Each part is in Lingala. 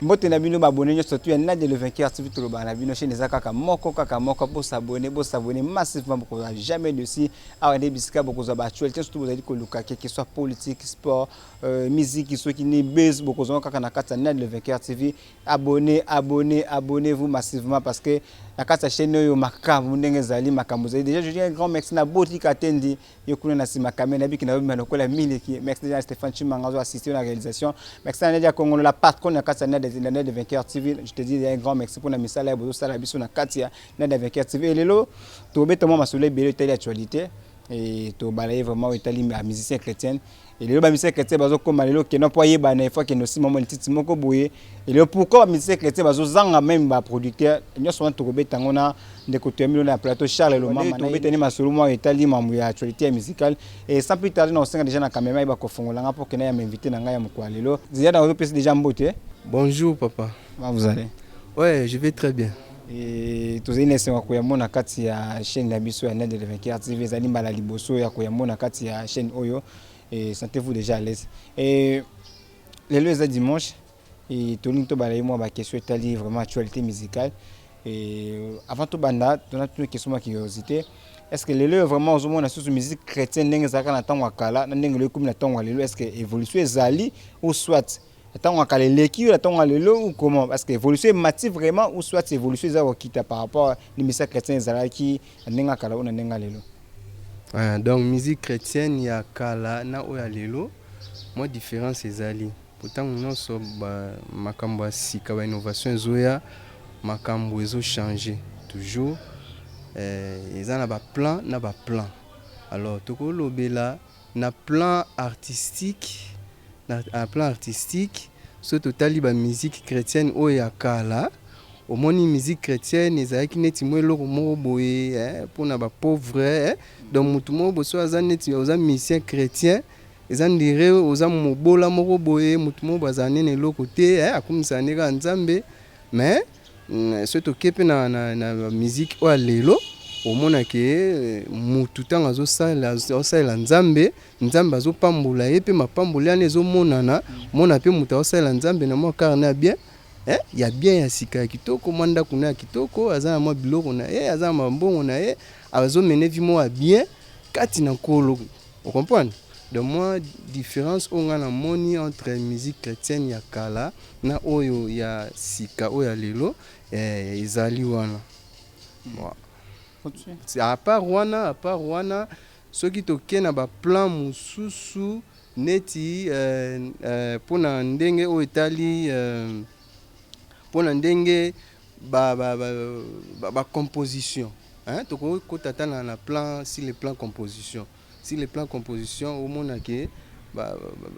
mbote na bino abonné surtout na de le vainqueur TV to ba na bino chaîne kaka moko pour s'abonner massivement pour jamais dessus awande bisika pour ko actualité surtout vous allez ko luka que soit politique sport musique soit qui ne buzz pour ko kaka na kata na de le vainqueur TV abonnez-vous massivement parce que la kata chaîne yo makambo ndenge zali makambo zali déjà je dis un grand merci na boti katendi yo kuna na sima kamera biki na bima lokola miliki merci déjà Stéphane Chimangazo assisté à la réalisation merci à Nadia Congo la patronne na kata na de vainqueur TV je te dis un grand merci pour na misala bozo sala biso na katia na de vainqueur TV et lelo to beto ma soleil belo telle actualité et to balayer vraiment itali musicien chrétien et le musicien chrétien bazo comme lelo que non poyer ba na fois que no si moment titi moko boye et le pourquoi musicien chrétien bazo zanga même ba producteur nyo so to beta ngona ndeko to emilo na plateau Charles le mama to beta ni masolo mo itali mamu ya actualité musicale et sans plus tarder na osenga déjà na caméra ba ko fongola nga pour que na ya m'inviter na nga ya mko lelo zia na ozo déjà mbote. Bonjour papa. Comment vous allez? Ouais, je vais très bien. Et tous les naissances ko yamona kati ya chaîne la biso ya Net de Vainqueur TV zali mbala liboso ya ko yamona kati ya chaîne oyo et sentez-vous déjà à l'aise. Et le lundi dimanche et tout le monde balaye moi ba question tali vraiment actualité musicale et avant tout banda on a une question ma curiosité est-ce que le lieu vraiment aux monde sur musique chrétienne ndenge zaka na tango kala na ndenge le comme na tango lelo est-ce que évolution zali ou soit tant que les l'équipe tant lelo ou comment parce que évolution mative vraiment ou soit évolution za okita par rapport les messages chrétiens zalaki ndenga kala ou ndenga lelo. Donc musique chrétienne ya kala na o ya lelo moi différence ezali pourtant non so makambo sika ba innovation zoya makambo ezo changer toujours ezana ba plan alors toko lobela na plan artistique un plan artistique ce total ba musique chrétienne o ya kala au moni musique chrétienne ezaki neti mwelo mo boye pour na ba pauvre donc mutumo bo so azaneti oza musicien chrétien ezandire oza mobola moko boye mutumo bazane ne lokote akumisa neka nzambe mais ce tokepe na musique o lelo omona ke mutu tanga zo sala nzambe azo pambola ye pe mapambola ne zo monana mona pe mutu osala nzambe na mo karna bien ya bien ya sika kitoko manda kuna kitoko azana mo biloko na azana mambongo na azo mener vie mo bien kati na kolo vous comprenez donc moi différence on a na moni entre musique chrétienne ya kala na oyo ya sika oyo lelo ezali wana moi à part Rwanda ceux qui toke na ba plan mususu neti pona ndenge o etali pona ndenge ba composition toko kotata na plan si les plans composition au mona ke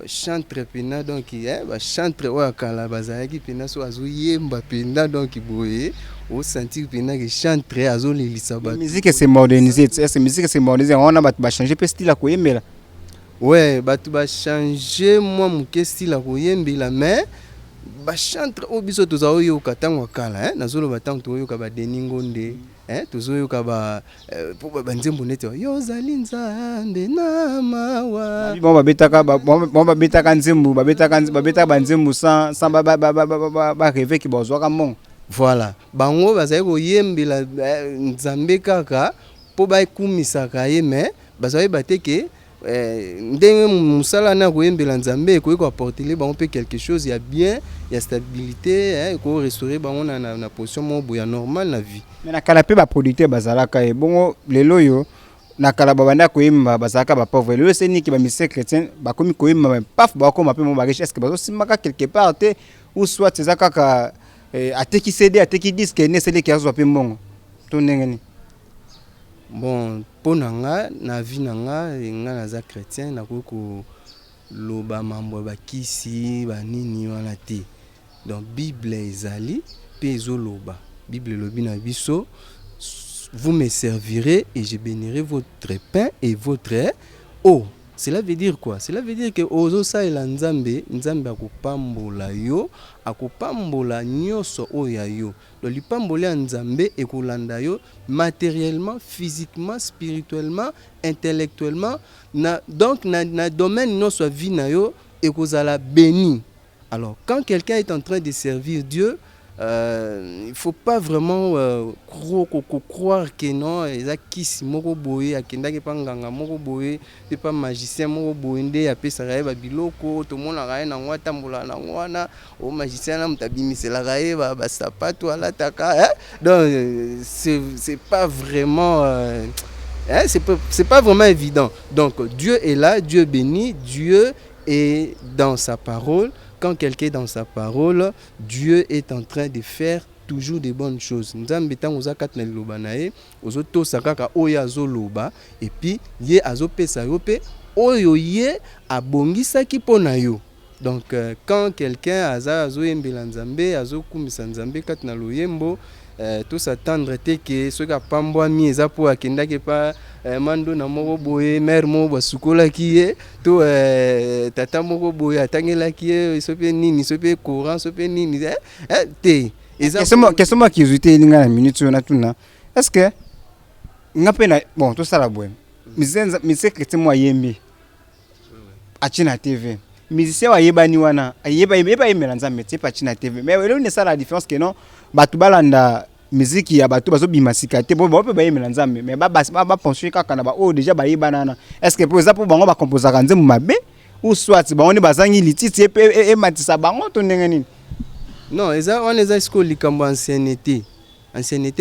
chantre pena donc ba chantre o kala bazaki pena so azoyemba pena donc boye au sentir pena que chantre azolelisa ba musique c'est modernisé est-ce musique c'est modernisé on a ba changer pe style ko yembela ouais ba tu ba changer moi mon style ko yembela mais ba chantre o biso to za oyo katangwa kala nazolo batango to oyo ka ba deningonde tozoyo ka ba po ba nzembo nete yo zali nzambe na mawa bon babetaka nzembo babetaka ba nzembo sans ba rêver ki bozwa ka mon voilà bango bazali ko yembela nzambe kaka po ba kumisaka ye mais bazali bateke ndenge musala na ko yembela nzambe ko apporter les bango pe quelque chose ya bien ya stabilité ko restaurer bango na position mo boya normal na vie mais na kala pe ba producteur bazalaka bongo lelo yo na kala babanda ko yemba bazalaka ba pauvre lelo c'est ni ki ba musicien chrétien ba komi ko yemba paf ba ko mape mo ba riche est-ce que bazo simaka quelque part te ou soit c'est kaka ateki CD ateki disque ne c'est les qui azo pe mbongo to ndengeni. Bon pour nanga na vie nanga nga naza chrétien na ko loba mambo ba kisi ba nini wana te donc bible ezali pe ezoloba bible lobi na biso vous me servirez et je bénirai votre pain et votre eau. Cela veut dire quoi? Cela veut dire que ozo sa ela nzambe akopambola yo akopambola nyoso oya yo do lipambola nzambe ekolanda yo matériellement, physiquement, spirituellement, intellectuellement donc na domaine nyonso vie na yo ekozala béni Alors, quand quelqu'un est en train de servir Dieu, il ne faut pas vraiment croire que non, il y a qui si moko boye, a kenda ke pa nganga moko boye, c'est pas magicien moko boye nde ya pesa raye ba biloko, to mona raye na ngwa tambola na ngwana, o magicien na mutabimisela raye ba sapato ala taka, hein? Donc c'est pas vraiment hein, c'est pas vraiment évident. Donc Dieu est là, Dieu bénit, Dieu est dans sa parole. Quand quelqu'un est dans sa parole, Dieu est en train de faire toujours des bonnes choses. Nous avons besoin de faire des loba nae, ozo to sakaka oya zo loba et puis ye azo pesa yo pe oyo ye abongisa ki pona yo. Donc quand quelqu'un azo yembela nzambe, azo kumisa nzambe kat na loyembo, tout s'attendre que ce qui a pambwami eza po akenda ke pa mando na moko boye mère mo basukola ki to tata moko boye atangela ki sope nini sope courant sope nini te eza question moi qui ajouté linga na minute na tuna est-ce que ngape na bon tout ça la boye mise que moi yembi achina TV musicien wa yebani wana yeba yemela nzambe te pa china TV mais le ne ça la différence que non batu balanda musique ya batu bazo bimasika te bo pe ba yemela nzambe mais ba penser kaka na ba o déjà ba yebana est-ce que pour exemple bango ba composer ka nzembo mabe ou soit bango ne bazangi lititi e matisa bango to ndenge nini? Non eza on eza isko likambo ancienneté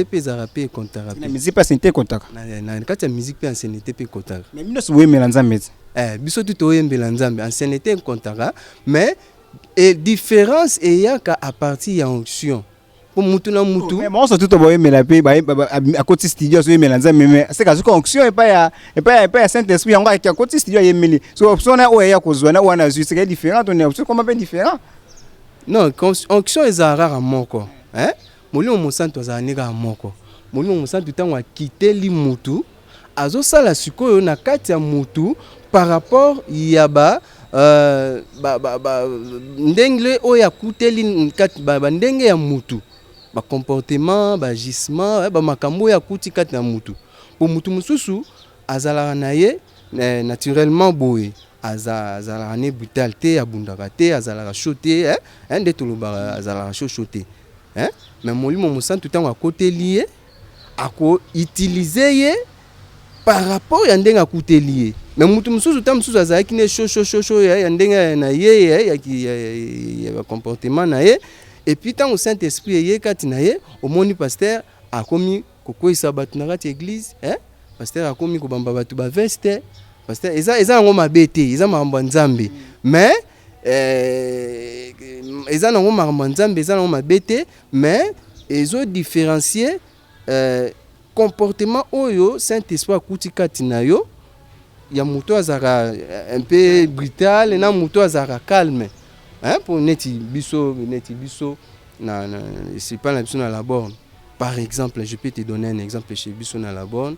pe za rapper kontara pe na musique pas ancienneté kontara na kati ya musique pe ancienneté pe kontara mais mino so yemela nzambe biso tu to yembela nzambe ancienneté kontara mais et différence eyaka à partir ya onction pour mutu na mutu mais bon surtout to boyemela pe à côté studio so yemela nzambe mais c'est ka zo onction et pas ya Saint-Esprit yango à côté studio yemeli so option na o ya kozwa na wana juste c'est différent on est option comment pas différent. Non onction ezara rare moko hein molimo mosantu azanika moko molimo mosantu tango akiteli mutu azosala sikoyo na kati ya mutu par rapport ya ndenge oyo akuteli ndenge ya mutu ba comportement ba gisement ba makambo ya kuti kati na mutu po mutu mususu azala na ye naturellement boye azala ne brutal te abundaka te azala choté hein nde toloba azala choté hein mais molimo mosantu tango akoteli ye ako utiliser ye par rapport ya ndenge akuteli ye mais mutu mususu ta mususu azalaki ne chaud ya ndenge na ye ya comportement na ye et puis tant au Saint-Esprit ye kati na ye omoni pasteur akomi kokoisa batu na kati église hein pasteur akomi kobamba batu ba veste pasteur eza ngo mabete eza mambo nzambe mais eza ngo mambo nzambe eza ngo mabete mais ezo différencier comportement oyo Saint-Esprit akuti kati na yo ya muto azara un peu brutal na muto azara calme hein pour neti biso na c'est pas la biso na la borne par exemple je peux te donner un exemple chez biso na la borne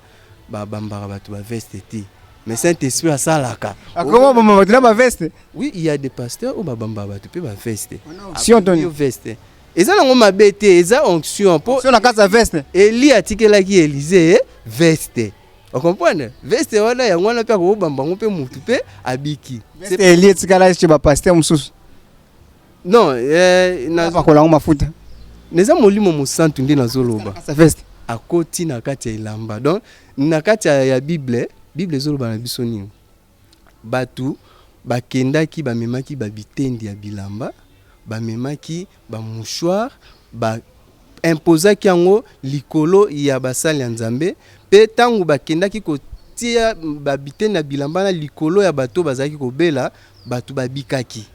ba bambara batu ba veste te mais Saint-Esprit a salaka comment bamba batu na ba veste oui il y a des pasteurs ou ba bambara batu pe ba veste si on donne veste eza nango mabete eza onction po sur la casa veste Eli atikelaki Élysée veste. On comprend? Veste wana ya ngwana pe ko bamba ngo pe mutu pe abiki. C'est Eli etikala chez ba pasteur mususu. Non, na ba kola ngo mafuta. Neza molimo mosantu ndi nazoloba. Casa veste. Akoti na kati ya ilamba. Donc na kati ya Bible ezoloba na biso nini? Batu bakendaki bamemaki babitendi ya bilamba, bamemaki ba mouchoir, ba imposaki yango likolo ya basali ya nzambe pe tangu bakendaki kotia babitendi na bilamba na likolo ya bato bazaki kobela batu babikaki.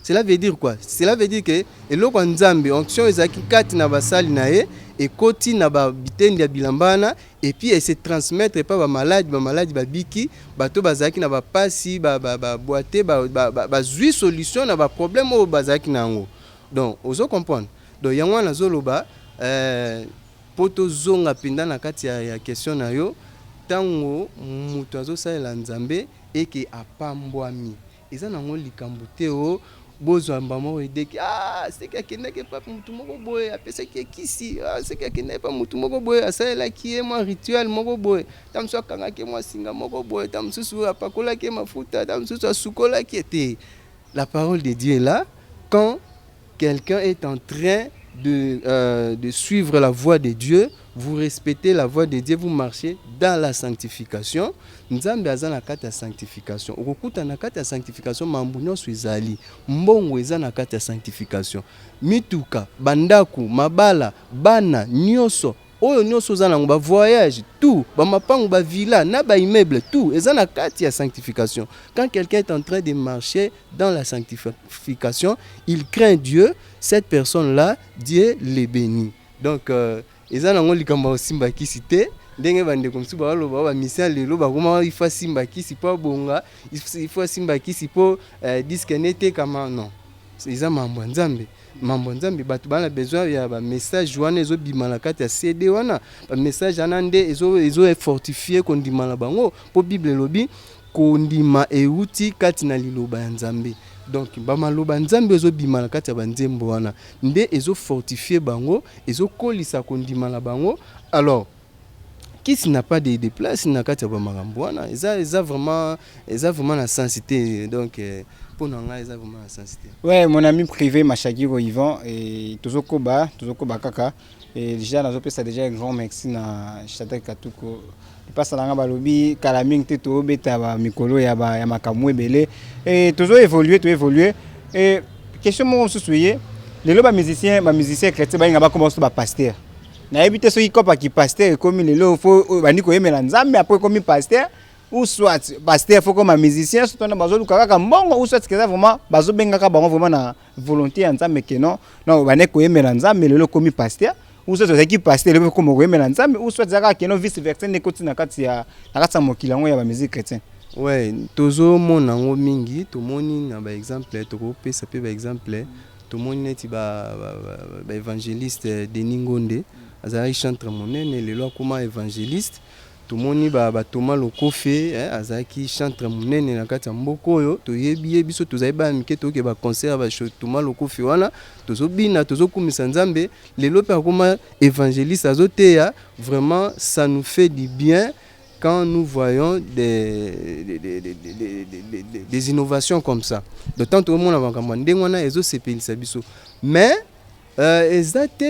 Cela veut dire quoi? Cela veut dire que eloko nzambe onction ezaki kati na basali na ye et koti na babitendi ya bilambana et puis et se transmettre pas ba maladie babiki bato bazaki na ba pasi ba boité ba zui solution na ba problème o bazaki nango. Donc ozo comprendre. Donc yango na zoloba poto zonga pinda na kati ya question na yo tango mutu azosalela nzambe eke apambwami eza nango likambo te o bozwa mbamo edeki c'est quelqu'un qui pas mutu moko boye apesa ki kisi c'est quelqu'un pas mutu moko boye asalela ki mo rituel moko boye tamso kanga ke mo singa moko boye tamsusu apakola ke mafuta tamsusu asukola ki te. La parole de Dieu est là. quand quelqu'un est en train de suivre la voie de Dieu, vous respectez la voie de Dieu, vous marchez dans la sanctification. Nzambe aza na kati ya sanctification. Okukuta na kati ya sanctification mambo nyonso ezali. Mbongo eza na kati ya sanctification. Mituka, bandaku, mabala, bana, nyonso. Oyo nyonso eza nango ba voyage, tout, ba mapango, ba villa, na ba immeuble, tout eza na kati ya sanctification. Quand quelqu'un est en train de marcher dans la sanctification, il craint Dieu, cette personne-là, Dieu les bénit. Donc eza nango likambo simba kisite ndenge bande komsu ba lo ba mission lelo ba koma il faut simba kisi po bonga il faut simba kisi po disque nete kama non eza mambo nzambe bato bana besoin ya ba message wana ezo bima na kati ya CD wana ba message anande ezo fortifier kondima na bango po Bible lobi kondima euti kati na liloba ya nzambe. Donc bamaloba nzambe ezo bima na kati ya banzembo wana nde ezo fortifier bango ezo kolisa kondima na bango. Alors qui n'a pas de place na kati ya bamakambo wana eza vraiment la sensité. Donc pour nous eza vraiment la sensité. Ouais, mon ami privé Machagiro Yvan et tozokoba kaka et déjà nazo pesa déjà un grand merci na Shadrack Katuko. Pasa nanga balobi kala mingi te to beta ba mikolo ya makambo ebele et toujours évoluer et question mo susuye lelo ba musicien chrétien ba ngaba commencer ba pasteur na ebite so ikopa ki pasteur comme lelo faut bandi ko yemela nzambe après comme pasteur ou soit pasteur faut comme musicien surtout na bazo luka kaka mbongo ou soit que ça vraiment bazo benga ka bango vraiment na volonté ya nzambe que non bane ko yemela nzambe lelo comme pasteur ou soit qui pasteur lelo comme ko yemela nzambe ou soit zaka que non vice versa ne koti na kati ya mokila ngo ya ba musique chrétien. Ouais, tozo mona ngo mingi to moni na ba exemple to ko pesa pe ba exemple to moni neti ba évangéliste Denis Ngonde azali chantre monene lelo kuma évangéliste to moni ba Thomas Lokofe azaki chantre monene na kati ya mboko oyo to yebi biso to zaiba mike to ke ba concert ba Thomas Lokofe wana tozo bina tozo kumisa nzambe lelo pe kuma évangéliste azoteya. Vraiment ça nous fait du bien quand nous voyons des innovations comme ça. D'autant que tout le monde a mais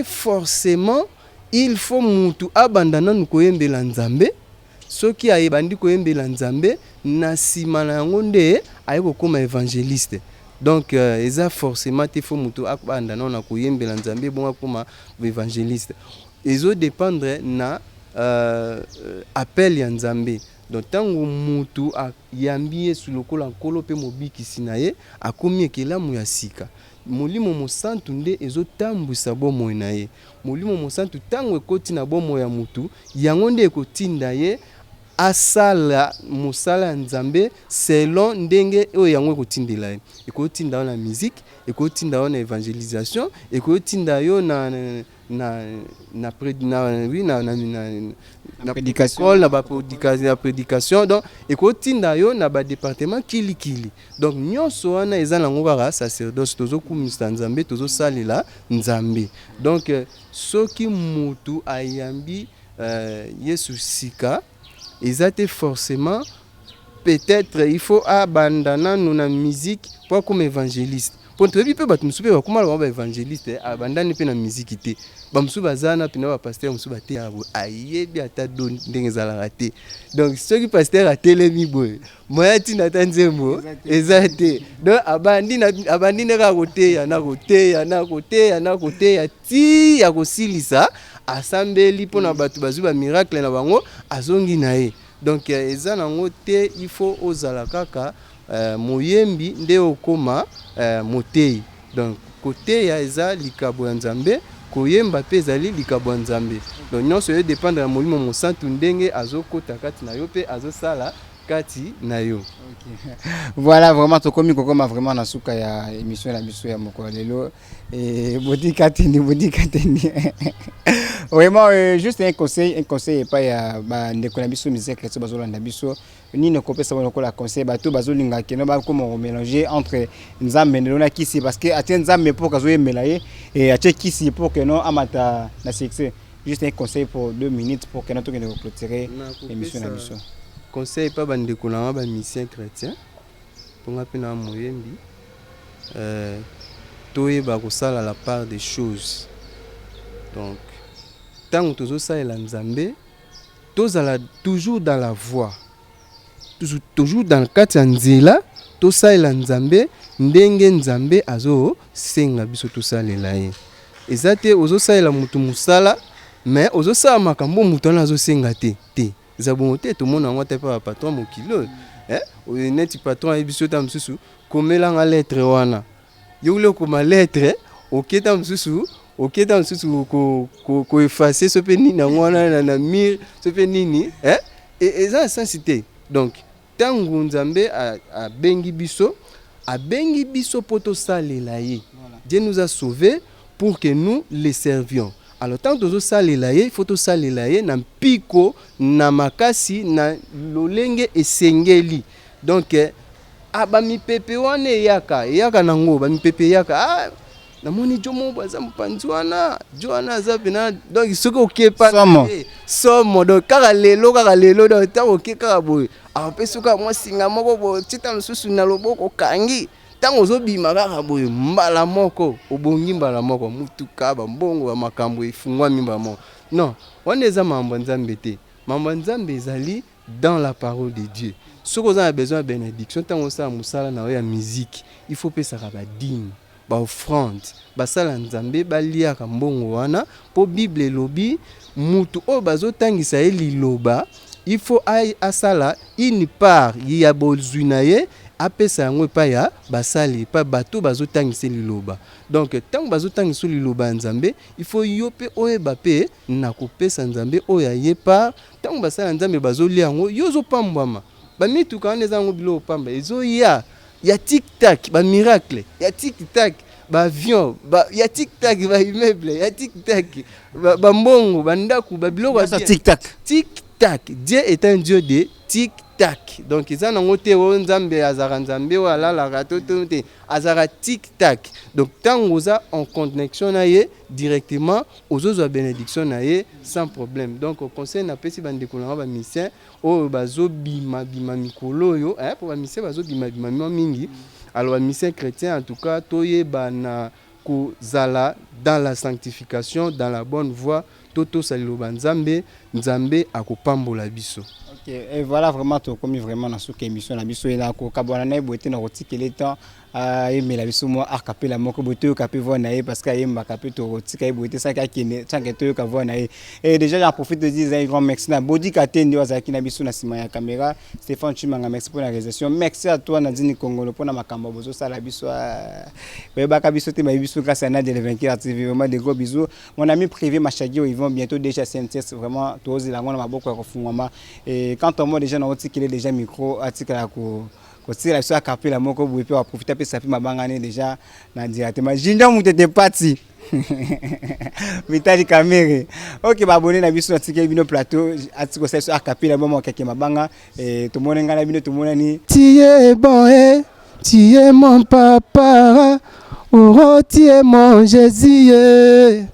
forcément, il faut mutu abandonner nous koyembela nzambe. Ceux qui a ebandi koyembela nzambe na sima na ngonde ayeko comme évangéliste. Donc forcément il faut mutu abandonner na koyembela nzambe bon comme évangéliste. Ezo dépendre na appel ya nzambe. Donc tango mutu yambiye sulokola nkolo pe mobikisi na ye akomi ekelamu ya sika. Molimo mosantu nde ezotambwisa bomoi na ye. Molimo mosantu tango ekoti na bomoi ya mutu yango nde ekotinda ye asala mosala ya nzambe selon ndenge oyo yango ekotindela ye. Ekotinda na musique, ekotinda na évangélisation, ekotinda yo na prédication. Donc ekotinda yo na ba département kili. Donc nyonso wana eza nango kaka sacerdoce tozo kumisa nzambe tozo salela nzambe. Donc soki mutu ayambi Yesu sika ezate forcément peut-être il faut abandonner na musique pour comme évangéliste. Pour trouver peu batu musupe bakoma ba évangéliste abandonner pe na musique te. Ba musuba zana pina ba pasteur musuba te ayebi ata don ndenge zala raté. Donc ceux qui pasteur a telemi boy. Moya tina tanzembo ezate. Donc abandi ne ka côté ya na côté ya ti ya kosilisa asambeli pona batu bazuba miracle na bango azongi na ye. Donc eza nango te il faut ozala kaka moyembi nde okoma motei. Donc côté ya eza likabo ya nzambe koyemba pe ezali likabo ya nzambe. Donc nyonso yo dépendre ya molimo mosantu ndenge azokota kati na yo pe azosala kati na yo. Okay. Voilà vraiment tokomi kokoma vraiment na suka ya émission la biso ya moko lelo et bodi kateni. Vraiment juste un conseil pas ya ba ndeko na biso musique chrétien bazolanda biso ni ne kopesa bana ko la conseil bato bazolinga keno ba comment mélanger entre nzambe na kisi parce que atien nzambe pour kazoye melaye et atie kisi pour que non amata na succès. Juste un conseil pour 2 minutes pour que nous puissions clôturer l'émission na biso. Conseil pas bande ko na ba mission chrétien pour ngapena moyembi toyeba kosala la part des choses. Donc tant que tozosalela Nzambe tozala toujours dans la voie, toujours dans le kati ya nzela tosalela Nzambe ndenge Nzambe azo senga biso tosalela ye. Eza te ozosalela mutu musala mais ozosala makambo mutu wana azosenga te eza bongo te tomona yango te pa patron mokilo neti patron ayebiso ta mosusu komelanga lettre wana yokule okoma lettre oketa mosusu ko effacer so pe nini yango wana na mire so pe nini eza sensité. Donc tango Nzambe abengi biso po tosalela ye. Dieu nous a sauvés pour que nous les servions. Alors tant que tosalela ye, il faut tosalela ye na mpiko na makasi na lolenge esengeli. Donc ba mipepe wana yaka nango ba mipepe yaka namoni jomo baza mpanzi wana joana za pena donc soko okepa somo donc kaka lelo donc ta okeka boy apesuka moi singa moko bo tita msusu na loboko kangi tango ozobima kaka boy mbala moko obongi mbala moko mutuka ba mbongo ba makambo efungwa mimba moko non wana eza mambo Nzambe te. Mambo Nzambe ezali dans la parole de Dieu. Ce qu'on a besoin de bénédiction tango sa musala na ya musique il faut pesa ka ba dîme ba offrande basala Nzambe baliaka mbongo wana po Bible lobi mutu o bazotangisa ye liloba il faut asala une part ya bozwi na ye apesa yango pa ya basali pa bato bazotangisa liloba. Donc tant bazotangisa liloba Nzambe il faut yope oyeba pe na kopesa Nzambe oya ye part tant basala Nzambe bazolia yango yozo pambwama ba mituka wana ezango bilo pamba ezo ya tic tac ba miracle ya tic tac ba avion ba ya tic tac ba immeuble ya tic tac ba mbongo ba ndaku ba biloko ba tic tac. Dieu est un Dieu de tic tac. Donc ils en ont été au Nzambe azara Nzambe wala la ratoto te azara tic tac. Donc tant oza en connexion na ye directement aux autres bénédictions na ye sans problème. Donc au conseil na pesi bande kolanga ba mission o bazo bima mikolo yo pour ba mission bazo bima mingi. Alors mission chrétien en tout cas toye bana ko zala dans la sanctification dans la bonne voie toto saliloba Nzambe akopambola biso. OK, et voilà vraiment to comme vraiment na sous émission na biso ela ko kabona na boté na rotikele temps la biso mo akapela moko boté o kapé voir na parce que yemba kapé to rotika boté ça ka kine tanke to ka voir na et déjà j'en profite de dire un grand merci na body katendi wazaki na biso na sima ya caméra Stéphane Chimanga, merci pour la réalisation. Merci à toi Nadine Kongolo pour na makambo bozo sala biso ba ka biso te ma biso grâce à Nadia le vainqueur TV. Vraiment des gros bisous. Mon ami privé Machagio, ils vont bientôt déjà CNTS vraiment tozi la ngona maboko ya kofungwama. Et quand on moi déjà na otikele déjà micro atikala ko tira biso akapela moko boye pe wa profiter pe sapi mabangane déjà na directement jinja mutete parti Vitali Kamere. OK, ba abonné na biso na tikeli bino plateau atiko ça akapela mama keke mabanga et tout monde ngana bino tout monde ni tu es bon tu es mon papa oh tu es mon Jésus.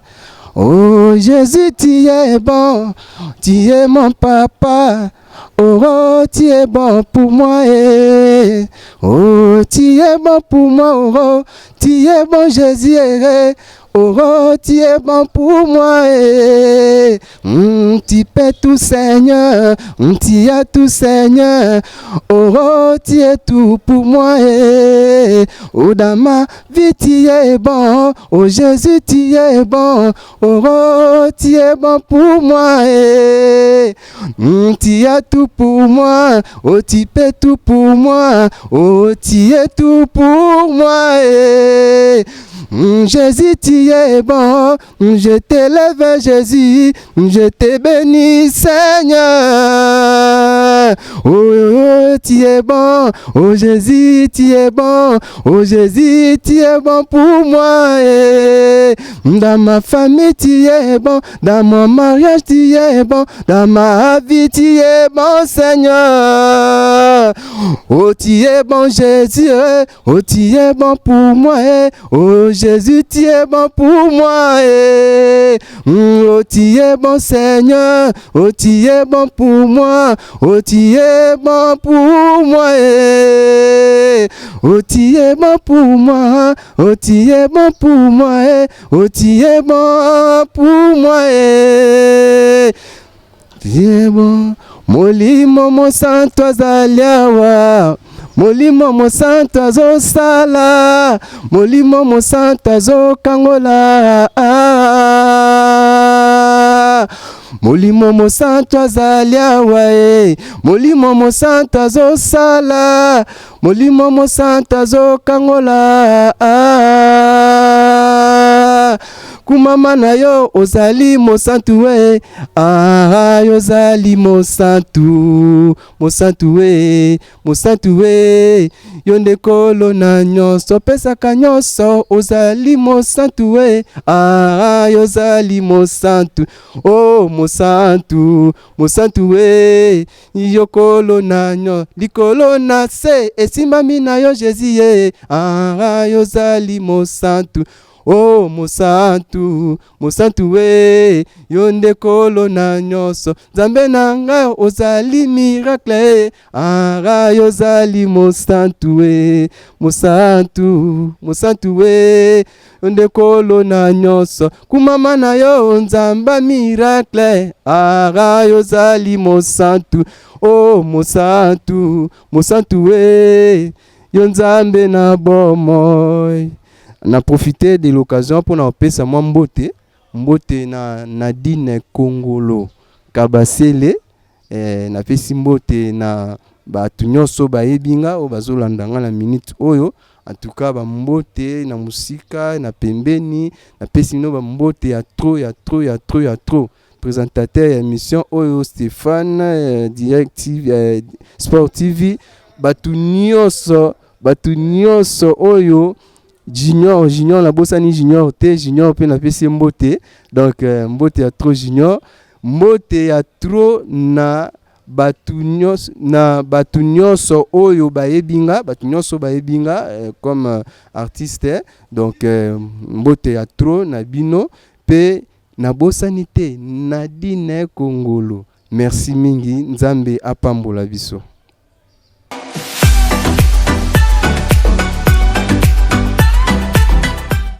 Oh Jésus, tu es bon, tu es mon papa. Oh, tu es bon pour moi. Oh, tu es bon pour moi. Oh, tu es bon Jésus. Oh, tu es bon pour moi. Tu peux tout Seigneur. Tu as tout Seigneur. Oh, tu es tout pour moi. Oh, dans ma vie, tu es bon. Oh, Jésus, tu es bon. Oh, tu es bon pour moi. Tu as tout pour moi. Oh, tu peux tout pour moi. Oh, tu es tout pour moi. Jésus, tu es bon, je t'élève Jésus, je te bénis Seigneur. Oh, tu es bon, oh Jésus, tu es bon, oh Jésus, tu es bon pour moi. Dans ma famille, tu es bon, dans mon mariage, tu es bon, dans ma vie, tu es bon Seigneur. Oh, tu es bon Jésus, oh, tu es bon pour moi. Oh, Jésus, tu es bon pour moi. Oh, tu es bon Seigneur. Oh, tu es bon pour moi. Oh, tu es bon pour moi. Oh, tu es bon pour moi. Oh, tu es bon pour moi. Oh, tu es bon pour moi. Tu es bon. Molimo mo santo azaliawa. Molimo mo santo azosala. Molimo mo santo azokangola. Molimo mo santo azaliawa. Molimo mo santo azosala. Molimo mo santo azokangola. Kumama na yo ozali mo santu we. Ozali mo santu we, mo santu we. Yonde kolo na nyonso pesaka nyonso ozali mo santu we. Ozali mo santu. Oh mo santu we. Yokolo na nyo likolo na se esimami na yo Jésus ye. Ozali mo santu. Oh mo santu we. Yonde kolo na nyonso Nzambe na ngai ozali miracle. Ozali mo santu we, mo santu we. Yonde kolo na nyonso kumama na yo Nzamba miracle. Ozali mo santu. Oh mo santu we. Yo Nzambe na bomoi. Na profité de l'occasion pour na pesa mwa mbote na Nadine Kongolo Kabasele. Na pesi mbote na batu nyonso bayebinga o bazolandanga na minute oyo. En tout cas ba mbote na musika na pembeni na pesi no ba mbote ya trop. Présentateur ya émission oyo Stéphane, directive Sport TV. Batu nyonso oyo Junior la bosani Junior te Junior pe na pesi mbote. Donc mbote ya trop Junior, mbote ya trop na batu nyonso oyo bayebinga, comme artiste. Donc mbote ya trop na bino pe na bosani te Nadine Kongolo. Merci mingi, Nzambe apambola biso.